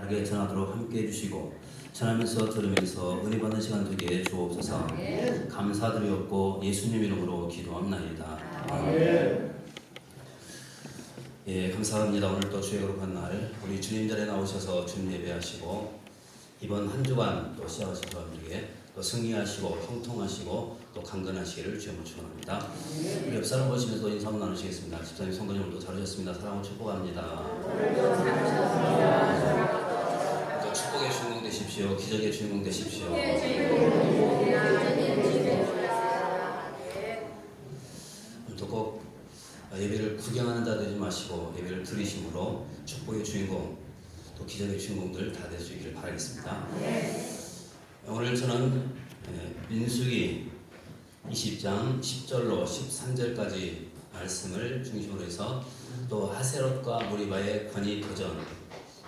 바르게 전하도록 함께 해주시고 전하면서 들으면서 은혜 받는 시간 되게 주옵소서. 감사드리옵고 예수님 이름으로 기도합나이다. 예, 감사합니다. 오늘 또 주의 거룩한 날 우리 주님 자리에 나오셔서 주님 예배하시고 이번 한 주간 또 시작하신 사람들에게 또 승리하시고 형통하시고 또 강건하시기를 주님으로 축원합니다. 우리 옆 사람 보시면서 인사 한번 나누시겠습니다. 집사님 성도님 도 잘하셨습니다. 사랑을 축복합니다. 또 축복의 주인공 되십시오. 기적의 주인공 되십시오. 또 꼭 예배를 구경하는 자 되지 마시고 예배를 들으심으로 축복의 주인공 또 기적의 주인공들 다 될 수 있기를 바라겠습니다. 오늘 저는 민수기 20장 10절로 13절까지 말씀을 중심으로 해서 또 하세롯과 무리바의 권위 도전,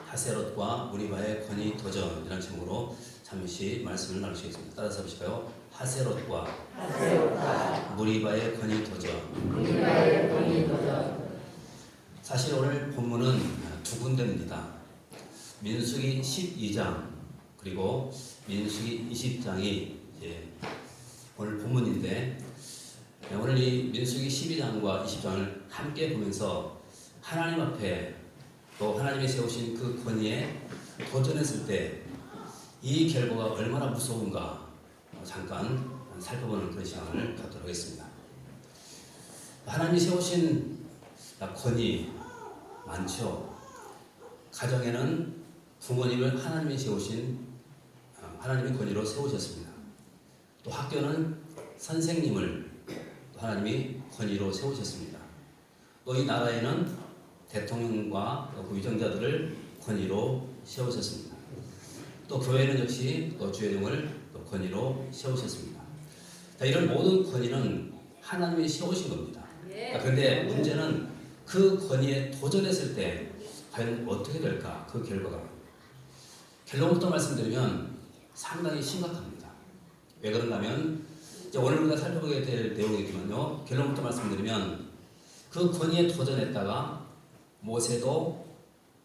하세롯과 무리바의 권위 도전이라는 제목으로 잠시 말씀을 나누시겠습니다. 따라서 보실까요? 하세롯과 무리바의 권위 도전. 사실 오늘 본문은 두 군데입니다. 민수기 12장 그리고 민수기 20장이 오늘 본문인데 오늘 이 민수기 12장과 20장을 함께 보면서 하나님 앞에 또 하나님이 세우신 그 권위에 도전했을 때 이 결과가 얼마나 무서운가 잠깐 살펴보는 그런 시간을 갖도록 하겠습니다. 하나님이 세우신 권위 많죠. 가정에는 부모님을 하나님이 세우신 하나님의 권위로 세우셨습니다. 또 학교는 선생님을 하나님이 권위로 세우셨습니다. 또 이 나라에는 대통령과 그 위정자들을 권위로 세우셨습니다. 또 교회는 역시 또 주회종을 또 권위로 세우셨습니다. 자, 이런 모든 권위는 하나님이 세우신 겁니다. 그런데 문제는 그 권위에 도전했을 때 과연 어떻게 될까? 그 결과가 결론부터 말씀드리면 상당히 심각합니다. 왜 그런가 하면 오늘 우리가 살펴보게 될 내용이지만요. 결론부터 말씀드리면 그 권위에 도전했다가 모세도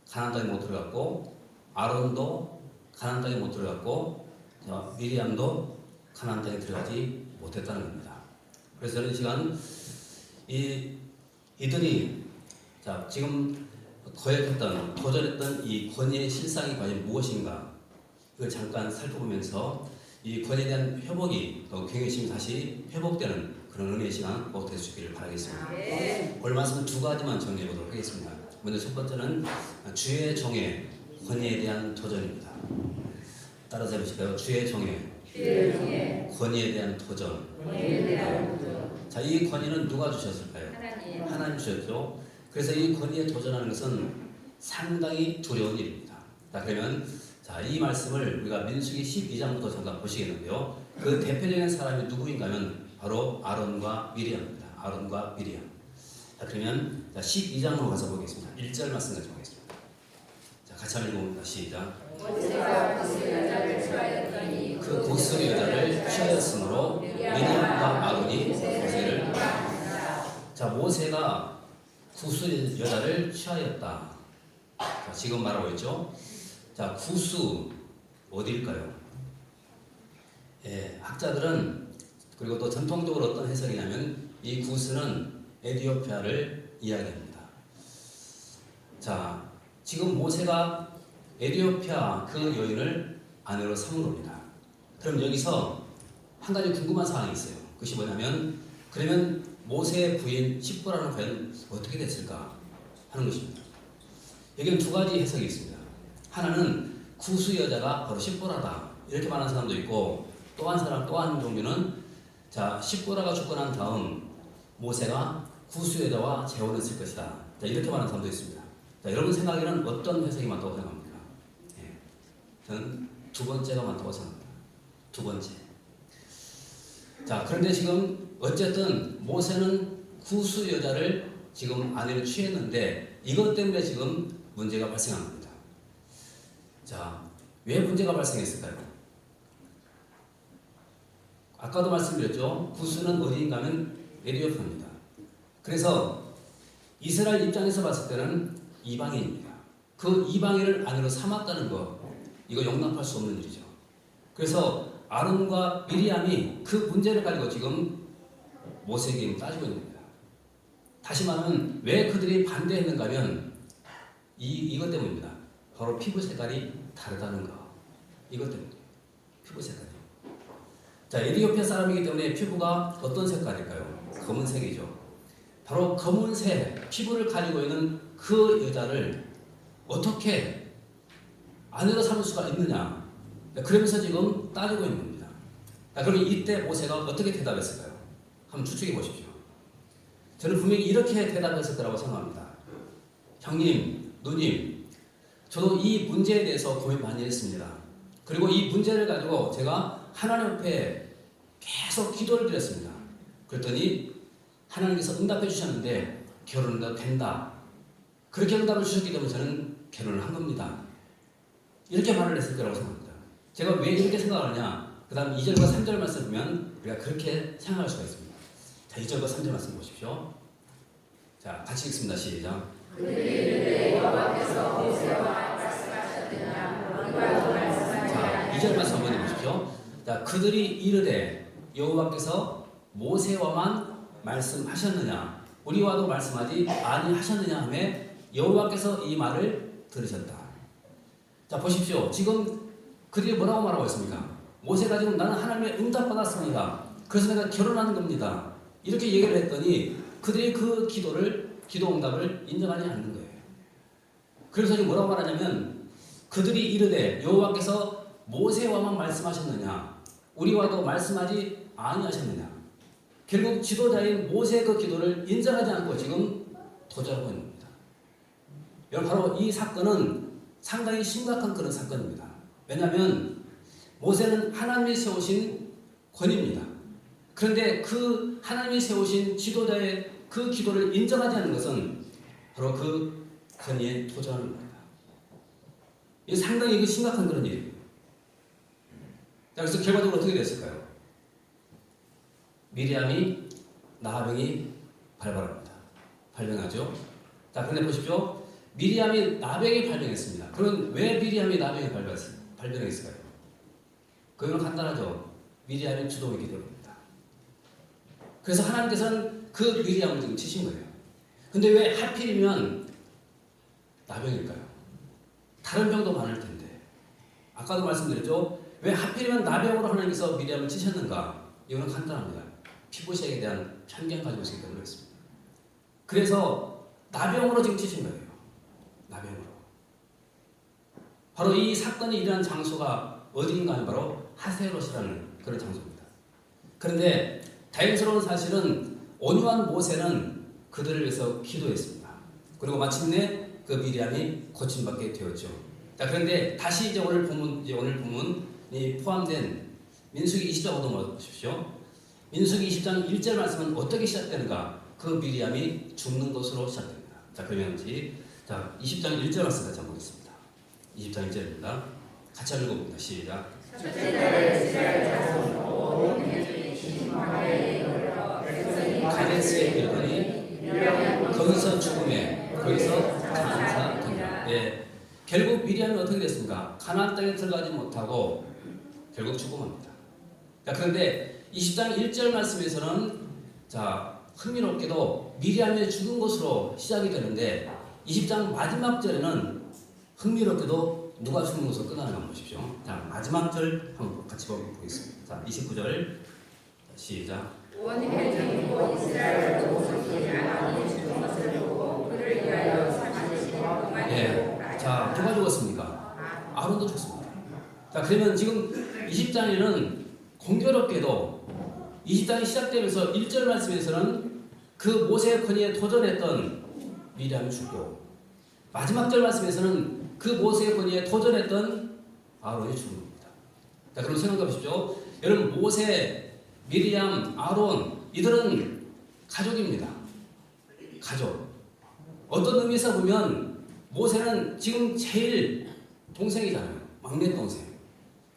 가나안 땅에 못 들어갔고 아론도 가나안 땅에 못 들어갔고 미리암도 가나안 땅에 들어가지 못했다는 겁니다. 그래서 저는 이 시간 이들이 지금 거역했던 도전했던 이 권위의 실상이 과연 무엇인가 이걸 잠깐 살펴보면서 이 권위에 대한 회복이 더 경외심이 다시 회복되는 그런 은혜의 시간 꼭 될 수 있기를 바라겠습니다. 오늘 말씀은 두 가지만 정리해 보도록 하겠습니다. 먼저 첫 번째는 주의 종의 권위에 대한 도전입니다. 따라서 해보실까요? 주의 종의 권위에 대한 도전. 자, 이 권위는 누가 주셨을까요? 하나님 주셨죠. 그래서 이 권위에 도전하는 것은 상당히 두려운 일입니다. 자, 그러면 이 말씀을 우리가 민수기 12장부터 잠깐 보시겠는데요. 그 대표적인 사람이 누구인가 하면 바로 아론과 미리암입니다. 아론과 미리암. 자, 그러면 12장으로 가서 보겠습니다. 1절 말씀까지 보겠습니다. 자, 같이 한번 읽어봅니다. 시작. 그 구스 여자를 취하였으므로 미리암과 아론이 모세를 자, 모세가 구스 여자를 취하였다. 자, 지금 말하고 있죠. 자, 구수 어디일까요? 학자들은 그리고 또 전통적으로 어떤 해석이냐면 이 구스는 에티오피아를 이야기합니다. 자, 지금 모세가 에티오피아 그 여인을 아내로 삼은 겁니다. 그럼 여기서 한 가지 궁금한 사항이 있어요. 그것이 뭐냐면 그러면 모세의 부인 십보라는 과연 어떻게 됐을까 하는 것입니다. 여기는 두 가지 해석이 있습니다. 하나는 구수 여자가 바로 십보라다 이렇게 말하는 사람도 있고 또 한 종류는 십보라가 죽고 난 다음 모세가 구수 여자와 재혼했을 것이다. 이렇게 말하는 사람도 있습니다. 여러분 생각에는 어떤 해석이 맞다고 생각합니까? 저는 두 번째가 맞다고 생각합니다. 두 번째. 자, 그런데 지금 어쨌든 모세는 구수 여자를 지금 아내로 취했는데 이것 때문에 지금 문제가 발생한 겁니다. 자, 왜 문제가 발생했을까요? 아까도 말씀드렸죠. 구스는 어디인가 하면 에티오피아입니다. 그래서 이스라엘 입장에서 봤을 때는 이방인입니다. 그 이방인을 아내로 삼았다는 거, 이거 용납할 수 없는 일이죠. 그래서 아론과 미리암이 그 문제를 가지고 지금 모세에게 따지고 있는 겁니다. 다시 말하면 왜 그들이 반대했는가 하면 이것 때문입니다. 바로 피부 색깔이 다르다는 거. 이것 때문이에요. 피부 색깔이. 자, 에티오피아 사람이기 때문에 피부가 어떤 색깔일까요? 검은색이죠. 바로 검은색 피부를 가지고 있는 그 여자를 어떻게 아내로 삼을 수가 있느냐. 그러면서 지금 따지고 있는 겁니다. 자, 그러면 이때 모세가 어떻게 대답했을까요? 한번 추측해 보십시오. 저는 분명히 이렇게 대답했을 거라고 생각합니다. 형님, 누님, 저도 이 문제에 대해서 고민 많이 했습니다. 그리고 이 문제를 가지고 제가 하나님 앞에 계속 기도를 드렸습니다. 그랬더니 하나님께서 응답해 주셨는데 결혼도 된다. 그렇게 응답을 주셨기 때문에 저는 결혼을 한 겁니다. 이렇게 말을 했을 거라고 생각합니다. 제가 왜 이렇게 생각하느냐? 그 다음 2절과 3절 말씀 보면 우리가 그렇게 생각할 수가 있습니다. 자, 2절과 3절 말씀 보십시오. 자, 같이 읽습니다. 시작. 자, 2절 말씀 한번 보십시오. 자, 그들이 이르되 여호와께서 모세와만 말씀하셨느냐 우리와도 말씀하지 아니하셨느냐 하매 여호와께서 이 말을 들으셨다. 자, 보십시오. 지금 그들이 뭐라고 말하고 있습니까? 모세가 지금 나는 하나님의 응답받았습니다. 그래서 내가 결혼하는 겁니다. 이렇게 얘기를 했더니 그들이 그 기도 응답을 인정하지 않는 거예요. 그래서 지금 뭐라고 말하냐면 그들이 이르되 여호와께서 모세와만 말씀하셨느냐 우리와도 말씀하지 아니하셨느냐. 결국 지도자인 모세의 그 기도를 인정하지 않고 지금 도전하고 있는 겁니다. 여러분, 바로 이 사건은 상당히 심각한 그런 사건입니다. 왜냐하면 모세는 하나님이 세우신 권위입니다. 그런데 그 하나님이 세우신 지도자의 그 기도를 인정하지 않는 것은 바로 그 권위에 도전하는 겁니다. 이게 상당히 심각한 그런 일이에요. 그래서 결과적으로 어떻게 됐을까요? 미리암이 나병이 발병하죠. 자, 그런데 보십시오. 미리암이 나병이 발병했습니다. 그럼 왜 미리암이 나병이 발병했을까요? 그건 간단하죠. 미리암이 주동의 기도입니다. 그래서 하나님께서는 그 미리암을 지금 치신 거예요. 근데 왜 하필이면 나병일까요? 다른 병도 많을 텐데. 아까도 말씀드렸죠. 왜 하필이면 나병으로 하나님께서 미리암을 치셨는가? 이거는 간단합니다. 피부색에 대한 편견 가지고 있기 때문에 그렇습니다. 그래서 나병으로 지금 치신 거예요. 나병으로. 바로 이 사건이 일어난 장소가 어디인가 하면 바로 하세롯이라는 그런 장소입니다. 그런데 다행스러운 사실은 온유한 모세는 그들을 위해서 기도했습니다. 그리고 마침내 그 미리암이 고침받게 되었죠. 자, 그런데 다시 이제 오늘 본문이 포함된 민수기 20장 넘어 보십시오. 민수기 20장 1절 말씀은 어떻게 시작되는가? 그 미리암이 죽는 것으로 시작됩니다. 자, 그러면 자, 20장 1절 말씀 같이 한번 보겠습니다. 20장 1절입니다. 같이 읽어봅니다. 시작. 가데스에 이르더니 거기서 죽음에 거기서 감사하니라. 예, 결국 미리암이 어떻게 됐습니까? 가나안 땅에 들어가지 못하고 결국 죽음합니다. 자, 그런데 20장 1절 말씀에서는 자, 흥미롭게도 미리암이 죽은 것으로 시작이 되는데 20장 마지막 절에는 흥미롭게도 누가 죽는 것으로 끝나는가 한번 보십시오. 자, 마지막 절 한번 같이 보겠습니다. 자, 29절 시작. 예, 자, 누가 죽었습니까? 아론도 죽습니다. 자, 그러면 지금 20장에는 공교롭게도 20장이 시작되면서 1절 말씀에서는 그 모세의 권위에 도전했던 미리암이 죽고 마지막 절 말씀에서는 그 모세의 권위에 도전했던 아론이 죽는 겁니다. 자, 그럼 생각해 보십시오. 여러분, 모세, 미리암, 아론 이들은 가족입니다. 가족. 어떤 의미에서 보면 모세는 지금 제일 동생이잖아요. 막내 동생.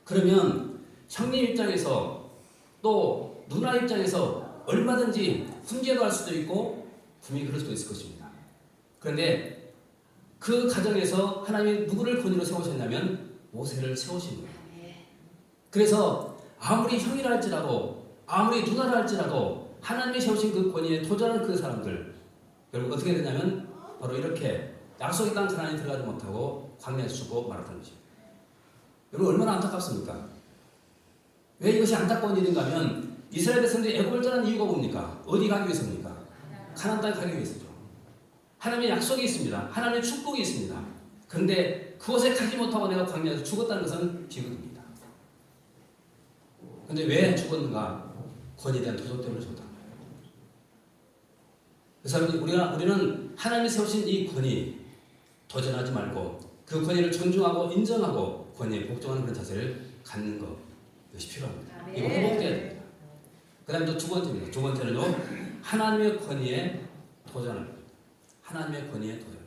그러면 형님 입장에서 또 누나 입장에서 얼마든지 훈계도 할 수도 있고 분명히 그럴 수도 있을 것입니다. 그런데 그 가정에서 하나님이 누구를 권위로 세우셨냐면 모세를 세우신 거예요. 그래서 아무리 형이라 할지라도 아무리 누나라 할지라도 하나님이 세우신 그 권위에 도전한 그 사람들 결국 어떻게 되냐면 바로 이렇게 약속의 땅 가나안에 들어가지 못하고 광야에서 죽고 말았던 것이죠. 여러분 얼마나 안타깝습니까? 왜 이것이 안타까운 일인가 하면 이스라엘 백성들이 애굽을 떠난 이유가 뭡니까? 어디 가기 위해서입니까? 가나안 땅에 가기 위해서죠. 하나님의 약속이 있습니다. 하나님의 축복이 있습니다. 그런데 그곳에 가지 못하고 내가 광야에서 죽었다는 것은 비극입니다. 그런데 왜 죽었는가? 권위에 대한 도전 때문에 죽었다. 그래서 우리는 하나님이 세우신 이 권위 도전하지 말고 그 권위를 존중하고 인정하고 권위에 복종하는 그런 자세를 갖는 것 이것이 필요합니다. 이거 회복돼야 됩니다. 그 다음에 또 두 번째입니다. 두 번째는요 하나님의 권위에 도전을 합니다. 하나님의 권위에 도전.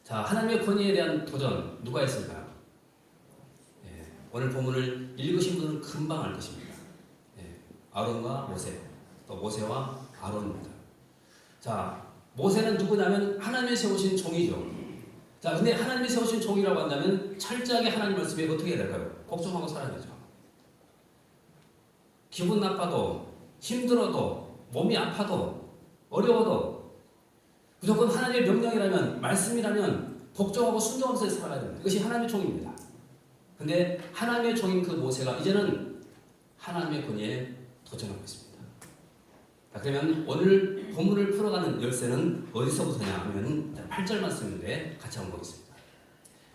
자, 하나님의 권위에 대한 도전 누가 했을까요? 오늘 본문을 읽으신 분은 금방 알 것입니다. 아론과 모세, 또 모세와 아론입니다. 자, 모세는 누구냐면 하나님이 세우신 종이죠. 자, 근데 하나님이 세우신 종이라고 한다면 철저하게 하나님 말씀에 어떻게 해야 될까요? 복종하고 살아야 되죠. 기분 나빠도 힘들어도 몸이 아파도 어려워도 무조건 하나님의 명령이라면 말씀이라면 복종하고 순종하면서 살아야 됩니다. 이것이 하나님의 종입니다. 근데 하나님의 종인 그 모세가 이제는 하나님의 권위에 도전하고 있습니다. 자, 그러면 오늘 본문을 풀어가는 열쇠는 어디서부터냐 하면 8절 말씀인데 같이 한번 보겠습니다.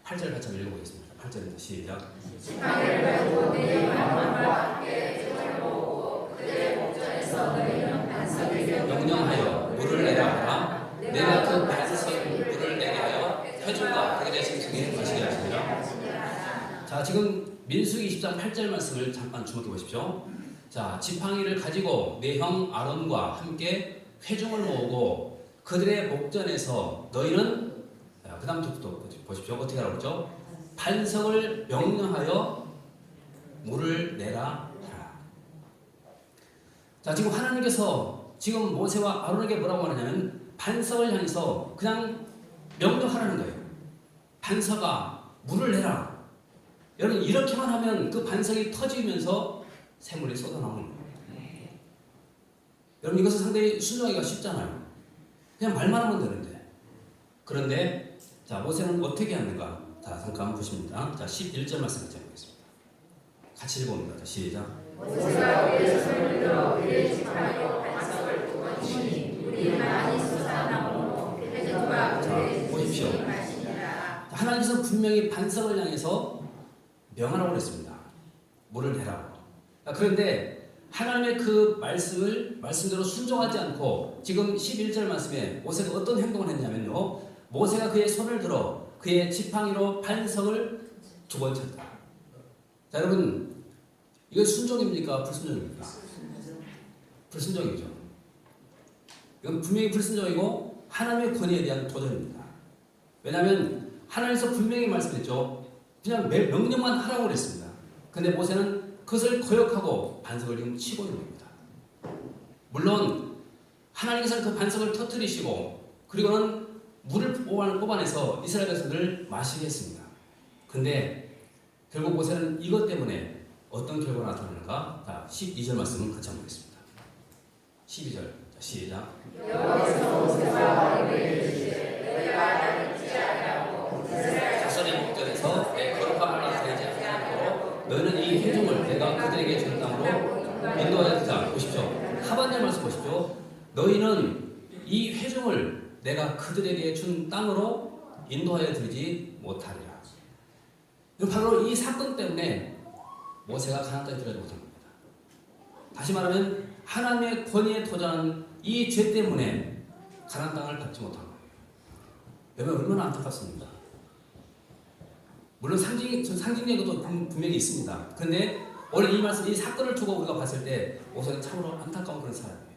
8절 같이 한번 읽어보겠습니다. 8절입니다. 시작. 지팡이를 메고 내 왕과 함께 조를 모으고 그들의 목전에서 너희는 반석을 명령하여 물을 내라 하라. 내가 그 반석에 물을 내게 하여 회중과 그들의 짐승에 마시게 하시니라. 자, 지금 민수기 20장 8절 말씀을 잠깐 주목해 보십시오. 자, 지팡이를 가지고 내 형 아론과 함께 회중을 모으고 그들의 목전에서 너희는 그 다음부터 보십시오. 어떻게 하라고 했죠? 반석을 명령하여 물을 내라 하라. 자, 지금 하나님께서 지금 모세와 아론에게 뭐라고 하느냐면 반석을 향해서 그냥 명령하라는 거예요. 반석아 물을 내라. 여러분 이렇게만 하면 그 반석이 터지면서 샘물이 쏟아나오는 거예요. 여러분 이것은 상당히 순종하기가 쉽잖아요. 그냥 말만 하면 되는데. 그런데 자 모세는 어떻게 하는가? 자 잠깐 보십니다. 자 11절 말씀 같이 보겠습니다. 같이 읽어봅니다. 자, 시작. 모세가 우리의 손을 들어 우리의 지팡이로 반석을 두고 치니 물이 많이 솟아나오므로 회중과 그들의 보십시오. 짐승이 마시니라. 하나님께서 분명히 반석을 향해서 명하라고 그랬습니다. 물을 내라고. 그런데 하나님의 그 말씀을 말씀대로 순종하지 않고 지금 11절 말씀에 모세가 어떤 행동을 했냐면요. 모세가 그의 손을 들어 그의 지팡이로 반석을 두 번 쳤다. 자 여러분 이거 순종입니까? 불순종입니까? 불순종이죠. 이건 분명히 불순종이고 하나님의 권위에 대한 도전입니다. 왜냐하면 하나님께서 분명히 말씀했죠. 그냥 명령만 하라고 그랬습니다. 근데 모세는 그것을 거역하고 반석을 지금 치고 있는 겁니다. 물론 하나님께서는 그 반석을 터뜨리시고 그리고는 물을 뽑아내서 이스라엘 백성들을 마시게 했습니다. 근데 결국 모세는 이것 때문에 어떤 결과가 나타나는가? 자, 12절 말씀을 같이 한번 보겠습니다. 12절. 자, 시작. 여호와께서 모세와 아론에게 이르시되 너희가 나를 잊지 아니하고 자손의 목전에서 내 거룩함을 나타내지 않도록 너희는 이 회중을 내가 그들에게 준 땅으로 인도하여 주자. 보십시오. 하반절 말씀 보십시오. 너희는 이 회중을 내가 그들에게 준 땅으로 인도하여 드리지 못하리라. 바로 이 사건 때문에 모세가 가나안 땅에 들어가지 못한 겁니다. 다시 말하면 하나님의 권위에 도전한 이 죄 때문에 가나안 땅을 받지 못한 거예요. 여러분 얼마나 안타깝습니까? 물론 상징적으로도 분명히 있습니다. 그런데 오늘 이 말씀, 이 사건을 두고 우리가 봤을 때 모세는 참으로 안타까운 그런 사람이에요.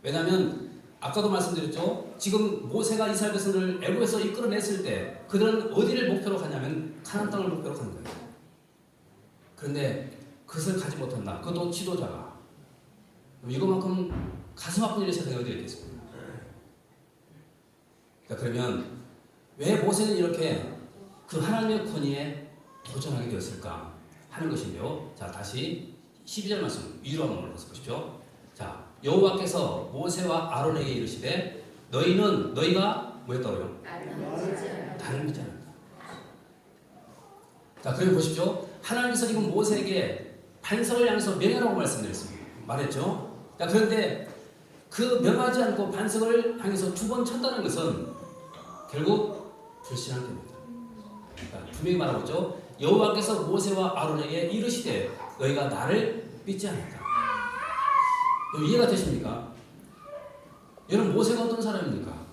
왜냐하면 아까도 말씀드렸죠. 지금 모세가 이스라엘 백성을 애굽에서 이끌어냈을 때 그들은 어디를 목표로 가냐면 가나안 땅을 목표로 가는 거예요. 그런데 그것을 가지 못한다. 그것도 지도자가. 이거만큼 가슴 아픈 일이 세상에 어디에 있겠습니까? 그러면 왜 모세는 이렇게 그 하나님의 권위에 도전하게 되었을까 하는 것인데요. 자, 다시 12절 말씀 위로 한번 올려서 보십시오. 자, 여호와께서 모세와 아론에게 이르시되 너희가 뭐였다고요? 나를 믿지 않는다. 자, 그리고 보십시오. 하나님께서 지금 모세에게 반석을 향해서 명하라고 말했죠. 자, 그런데 그 명하지 않고 반석을 향해서 2번 쳤다는 것은 결국 불신한 겁니다. 분명히 말하고 있죠. 여호와께서 모세와 아론에게 이르시되 너희가 나를 믿지 않는다. 이해가 되십니까? 여러분, 모세가 어떤 사람입니까?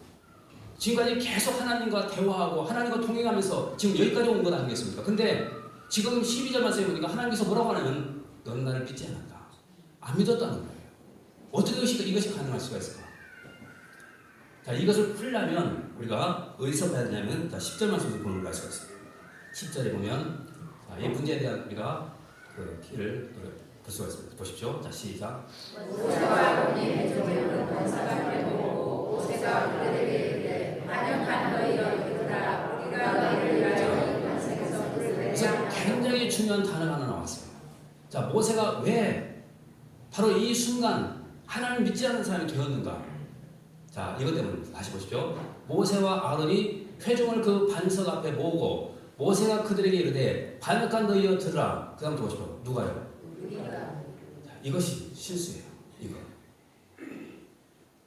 지금까지 계속 하나님과 대화하고 하나님과 통행하면서 지금 여기까지 온 것 아니겠습니까? 근데 지금 12절 말씀에 보니까 하나님께서 뭐라고 하냐면 너는 나를 믿지 않는다. 안 믿었다는 거예요. 어떻게 이것이 가능할 수가 있을까? 자, 이것을 풀려면 우리가 어디서 봐야 되냐면 10절 말씀에서 보는 걸 알 수가 있습니다. 10절에 보면 이 문제에 대한 우리가 그 키를 볼 수가 있습니다. 보십시오. 자, 시작. 모세와 아론이 해적에는 권사가 되고 모세가 그들에게 이르되 반역한 너희여 이르라 우리가 너희를 위하여 이 반석에서 불을 내자. 굉장히 중요한 단어가 하나 나왔어요. 자, 모세가 왜 바로 이 순간 하나님을 믿지 않는 사람이 되었는가? 자, 이것 때문에 다시 보십시오. 모세와 아론이 회중을 그 반석 앞에 모으고 모세가 그들에게 이르되 반역한 너희여 들으라. 그 다음 또 보십시오. 누가요? 자, 이것이 실수예요. 이거.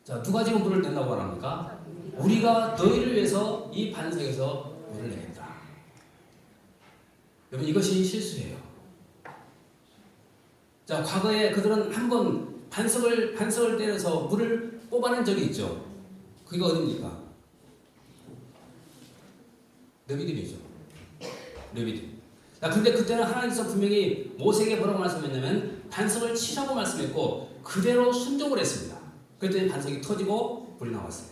자, 누가 지금 물을 낸다고 말합니까? 우리가 너희를 위해서 이 반석에서 물을 내겠다. 여러분, 이것이 실수예요. 자, 과거에 그들은 한번 반석을 때려서 물을 뽑아낸 적이 있죠. 그게 어디입니까? 르비딤이죠. 르비딤. 자, 근데 그때는 하나님께서 분명히 모세에게 뭐라고 말씀했냐면 반석을 치라고 말씀했고 그대로 순종을 했습니다. 그랬더니 반석이 터지고 불이 나왔어요.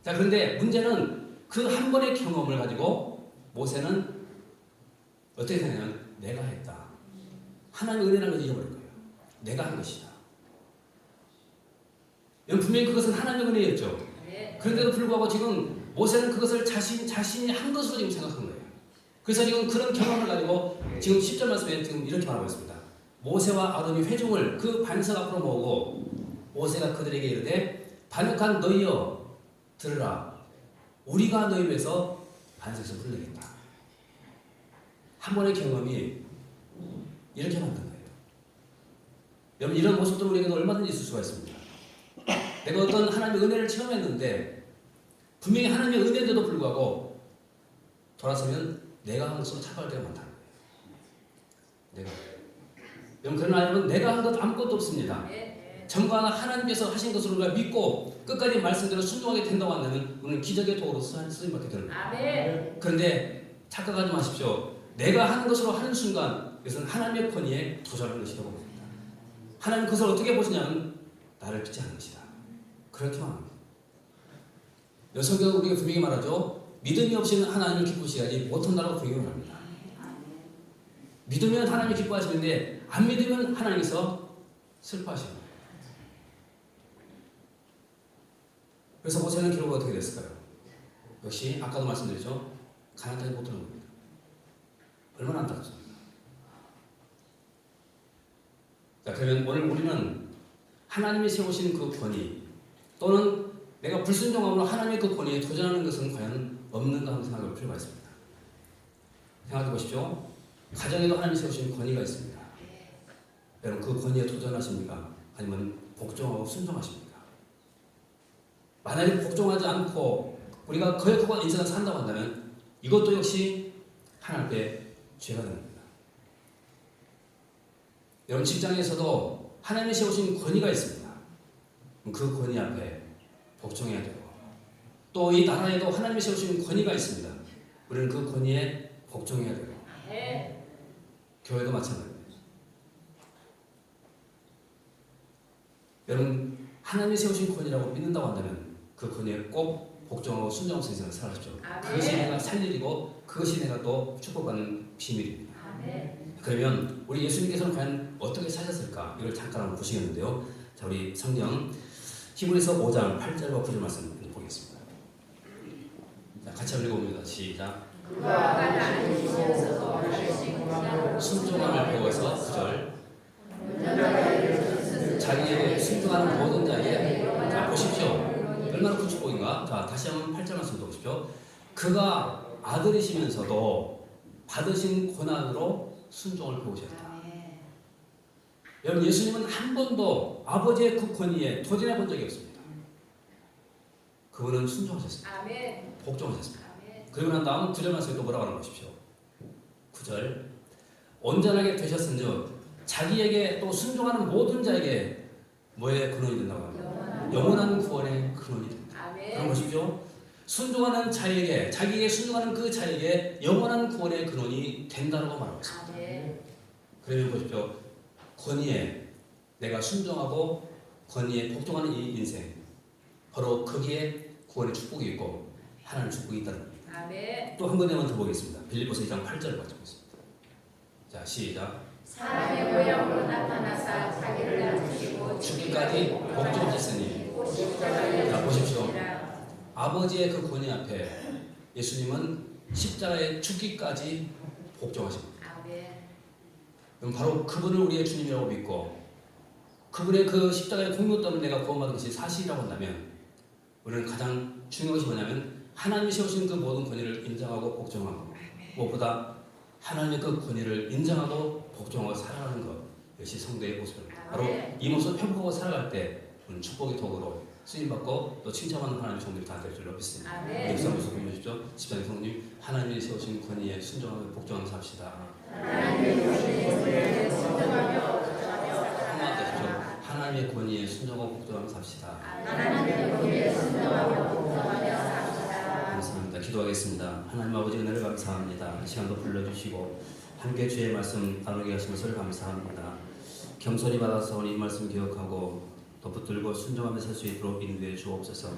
자, 그런데 문제는 그 한 번의 경험을 가지고 모세는 어떻게 되냐면 내가 했다. 하나님의 은혜라는 걸 잊어버릴 거예요. 내가 한 것이다. 분명히 그것은 하나님의 은혜였죠. 그런데도 불구하고 지금 모세는 그것을 자신이 한 것으로 지금 생각한 거예요. 그래서 지금 그런 경험을 가지고 지금 10절 말씀에 지금 이렇게 말하고 있습니다. 모세와 아론이 회중을 그 반석 앞으로 모으고 모세가 그들에게 이르되 반역한 너희여 들으라. 우리가 너희를 위해서 반석에서 불을 내겠다. 한 번의 경험이 이렇게 만든 거예요. 여러분, 이런 모습도 우리에게도 얼마든지 있을 수가 있습니다. 내가 어떤 하나님의 은혜를 체험했는데 분명히 하나님의 은혜인데도 불구하고 돌아서면 내가 한 것으로 착각할 때가 많다는 거예요. 여러분, 그러나 여러분, 내가 한 것 아무것도 없습니다. 전과 하나님께서 하신 것을 우리가 믿고 끝까지 말씀대로 순종하게 된다고 한다면 우리는 기적의 도구로 쓰임받게 되는 거예요. 그런데 착각하지 마십시오. 내가 하는 것으로 하는 순간 이것은 하나님의 권위에 도전하는 것이라고 봅니다. 하나님 그것을 어떻게 보시냐면 나를 믿지 않는 것이다. 그렇게 말합니다. 성경은 우리가 분명히 말하죠. 믿음이 없이는 하나님을 기쁘시하지 못한다고 분명히 말합니다. 믿으면 하나님이 기뻐하시는데 안 믿으면 하나님께서 슬퍼하시는 거예요. 그래서 모세는 결국 어떻게 됐을까요? 역시 아까도 말씀드렸죠. 가나안 땅에 못 들어온 겁니다. 얼마나 안타깝습니까? 자, 그러면 오늘 우리는 하나님이 세우신 그 권위 또는 내가 불순종함으로 하나님의 그 권위에 도전하는 것은 과연 없는가 하는 생각을 필요가 있습니다. 생각해 보십시오. 가정에도 하나님이 세우신 권위가 있습니다. 여러분, 그 권위에 도전하십니까? 아니면 복종하고 순종하십니까? 만약에 복종하지 않고 우리가 거역하고 인생을 산다고 한다면 이것도 역시 하나님 앞에 죄가 됩니다. 여러분, 직장에서도 하나님이 세우신 권위가 있습니다. 그 권위 앞에 복종해야 되고 또 이 나라에도 하나님이 세우신 권위가 있습니다. 우리는 그 권위에 복종해야 되고 교회도 마찬가지입니다. 여러분, 하나님이 세우신 권위라고 믿는다고 한다면 그 권위에 꼭 복종하고 순종하는 인생을 살아십시오. 그것이 내가 살 일이고 그것이 내가 또 축복받는 비밀입니다. 그러면 우리 예수님께서는 과연 어떻게 사셨을까? 이걸 잠깐 한번 보시겠는데요. 자, 우리 성경 히브리서 5장 8절과 9절 말씀 보겠습니다. 자, 같이 한번 읽어봅니다. 시작. 그가 나를 지시면서도 하시고 순종함을 배워서 9절. 자기에게 순종하는 모든 자에게. 자, 보십시오. 얼마나 큰 축복인가? 자, 다시 한번 8절 말씀 보십시오. 그가 아들이시면서도 받으신 고난으로 순종을 배우셨다. 여러분, 예수님은 한 번도 아버지의 그 권위에 도전해 본 적이 없습니다. 그분은 순종하셨습니다. 아멘. 복종하셨습니다. 아멘. 그리고 난 다음 9절 말씀에 또 뭐라고 하는 보십시오. 9절. 온전하게 되셨은즉 자기에게 또 순종하는 모든 자에게 뭐의 근원이 된다고 합니다. 영원한 구원의 근원이 됩니다. 아멘. 그럼 보십시오. 순종하는 자에게, 자기에게 순종하는 그 자에게 영원한 구원의 근원이 된다고 말하고 있습니다. 아멘. 그러면 보십시오. 권위에 내가 순종하고 권위에 복종하는 이 인생, 바로 거기에 구원의 축복이 있고 하나님의 축복이 있다는 겁니다. 아멘. 또 한 군데만 더 보겠습니다. 빌립보서 2장 8절을 가져보겠습니다. 자, 시작. 사람의 모양으로 나타나사 자기를 낮추시고 죽기까지 복종하셨으니. 자, 보십시오. 아버지의 그 권위 앞에 예수님은 십자가에 죽기까지 복종하십니다. 아멘. 그럼 바로 그분을 우리의 주님이라고 믿고 그분의 그 십자가의 공로 때문에 내가 구원받은 것이 사실이라고 한다면 우리는 가장 중요한 것이 뭐냐면 하나님이 세우신 그 모든 권위를 인정하고 복종하고 무엇보다 하나님의 그 권위를 인정하고 복종하고 살아가는 것, 이것이 성도의 모습입니다. 바로 이 모습을 회복하고 살아갈 때 우리는 축복의 도구로 쓰임받고 또 칭찬받는 하나님의 종들이 다 될 줄로 믿습니다. 아멘. 여기서 한번 보십시오. 집사님 성님, 하나님이 세우신 권위에 순종하고 복종하며 삽시다. 하나님의 권위에 순종하며 한마디 하십시오. 하나님의 권위에 순종하고 복종하며 삽시다. 하나님의 권위에 순종하며 복종하며 삽시다. 감사합니다. 기도하겠습니다. 하나님 아버지 은혜를 감사합니다. 이 시간도 불러주시고 함께 주의 말씀 나누게 하신 것을 감사합니다. 겸손히 받아서 이 말씀 기억하고 또 붙들고 순종하며 살 수 있도록 인도해 주옵소서.